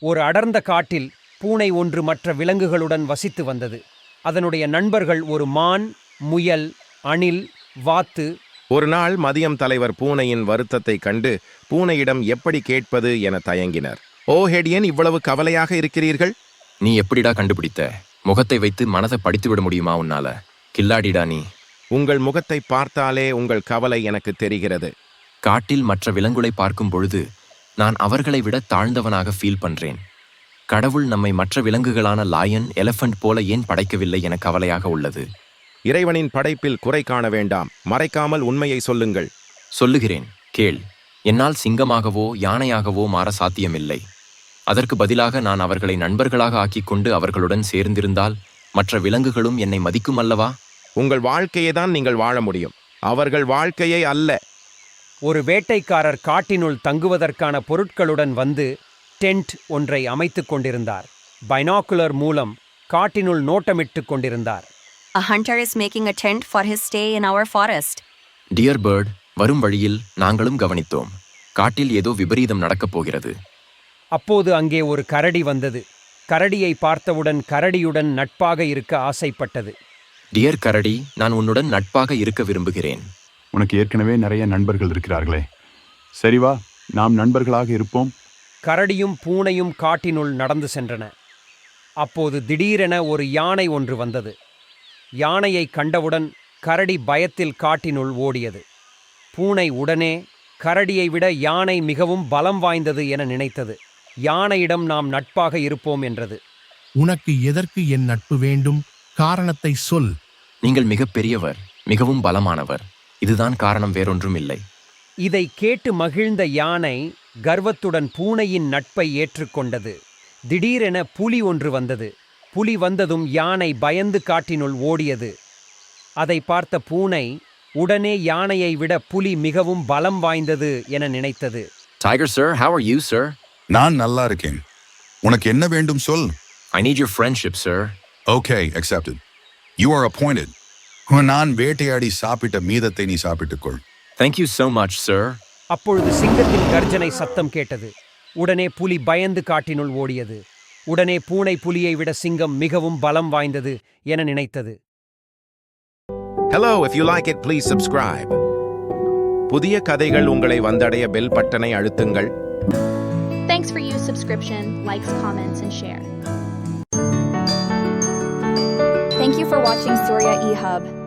ஒரு அடர்ந்த காட்டில் பூனை ஒன்று மற்ற விலங்குகளுடன் வசித்து வந்தது. அதனுடைய நண்பர்கள் ஒரு மான், முயல், அணில், வாத்து. ஒரு நாள் மதியம் தலைவர் பூனையின் வருத்தத்தைக் கண்டு பூனையிடம் எப்படி கேட்பது என தயங்கினர். ஓ ஹெடியன், இவ்வளவு கவலையாக இருக்கிறீர்கள்? நீ எப்படிடா கண்டுபிடித்த? முகத்தை வைத்து மனதை படித்துவிட முடியுமா உன்னால? கில்லாடிடா நீ. உங்கள் முகத்தை பார்த்தாலே உங்கள் கவலை எனக்கு தெரிகிறது. காட்டில் மற்ற விலங்குகளை பார்க்கும் பொழுது நான் அவர்களை விட தாழ்ந்தவனாக ஃபீல் பண்றேன். கடவுள் நம்மை மற்ற விலங்குகளான லாயன், எலஃபண்ட் போல ஏன் படைக்கவில்லை என கவலையாக உள்ளது. இறைவனின் படைப்பில் குறை காண வேண்டாம். மறைக்காமல் உண்மையை சொல்லுங்கள். சொல்லுகிறேன், கேள். என்னால் சிங்கமாகவோ யானையாகவோ மாற சாத்தியமில்லை. அதற்கு பதிலாக நான் அவர்களை நண்பர்களாக ஆக்கிக்கொண்டு அவர்களுடன் சேர்ந்திருந்தால் மற்ற விலங்குகளும் என்னை மதிக்கும் அல்லவா? உங்கள் வாழ்க்கையை தான் நீங்கள் வாழ முடியும், அவர்கள் வாழ்க்கையை அல்ல. ஒரு வேட்டைக்காரர் காட்டினுள் தங்குவதற்கான பொருட்களுடன் வந்து டென்ட் ஒன்றை அமைத்துக் கொண்டிருந்தார். பைனாக்குலர் மூலம் காட்டினுள் நோட்டமிட்டுக் கொண்டிருந்தார். A hunter is making a tent for his stay in our forest. Dear bird, வரும் வழியில் நாங்களும் கவனித்தோம். காட்டில் ஏதோ விபரீதம் நடக்கப் போகிறது. அப்போது அங்கே ஒரு கரடி வந்தது. கரடியை பார்த்தவுடன் கரடியுடன் நட்பாக இருக்க ஆசைப்பட்டது. டியர் கரடி, நான் உன்னுடன் நட்பாக இருக்க விரும்புகிறேன். உனக்கு ஏற்கனவே நிறைய நண்பர்கள் இருக்கிறார்களே. சரி வா, நாம் நண்பர்களாக இருப்போம். கரடியும் பூனையும் காட்டினுள் நடந்து சென்றன. அப்போது திடீரென ஒரு யானை ஒன்று வந்தது. யானையை கண்டவுடன் கரடி பயத்தில் காட்டினுள் ஓடியது. பூனை உடனே கரடியை விட யானை மிகவும் பலம் வாய்ந்தது என நினைத்தது. யானையிடம் நாம் நட்பாக இருப்போம் என்றது. உனக்கு எதற்கு என் நட்பு வேண்டும்? காரணத்தை சொல். நீங்கள் மிக பெரியவர், மிகவும் பலமானவர். இதுதான் காரணம், வேறொன்றும் இல்லை. இதை கேட்டு மகிழ்ந்த யானை கர்வத்துடன் பூனையின் நட்பை ஏற்றுக்கொண்டது. திடீரென புலி ஒன்று வந்தது. புலி வந்ததும் யானை பயந்து காட்டினுள் ஓடியது. அதை பார்த்த பூனை உடனே யானையை விட புலி மிகவும் பலம் வாய்ந்தது என நினைத்தது. Tiger sir, how are you sir? நான் நல்லா இருக்கேன். உனக்கு என்ன வேண்டும் சொல். I need your friendship sir. Okay, accepted. You are appointed. நான் வேட்டையாடி சாப்பிட்ட மீதத்தை நீ சாப்பிட்டுக்கொள். Thank you so much sir. அப்பொழுது சிங்கத்தின் கர்ஜனை சத்தம் கேட்டது. உடனே புலி பயந்து காட்டினுள் ஓடியது. உடனே பூனை புலியை விட சிங்கம் மிகவும் பலம் வாய்ந்தது என நினைத்தது. Hello, if you like it, please subscribe. புதிய கதைகள் உங்களை வந்தடைய பெல் பட்டனை அழுத்துங்கள். Thanks for your subscription, likes, comments, and share. Thank you for watching Surya eHub.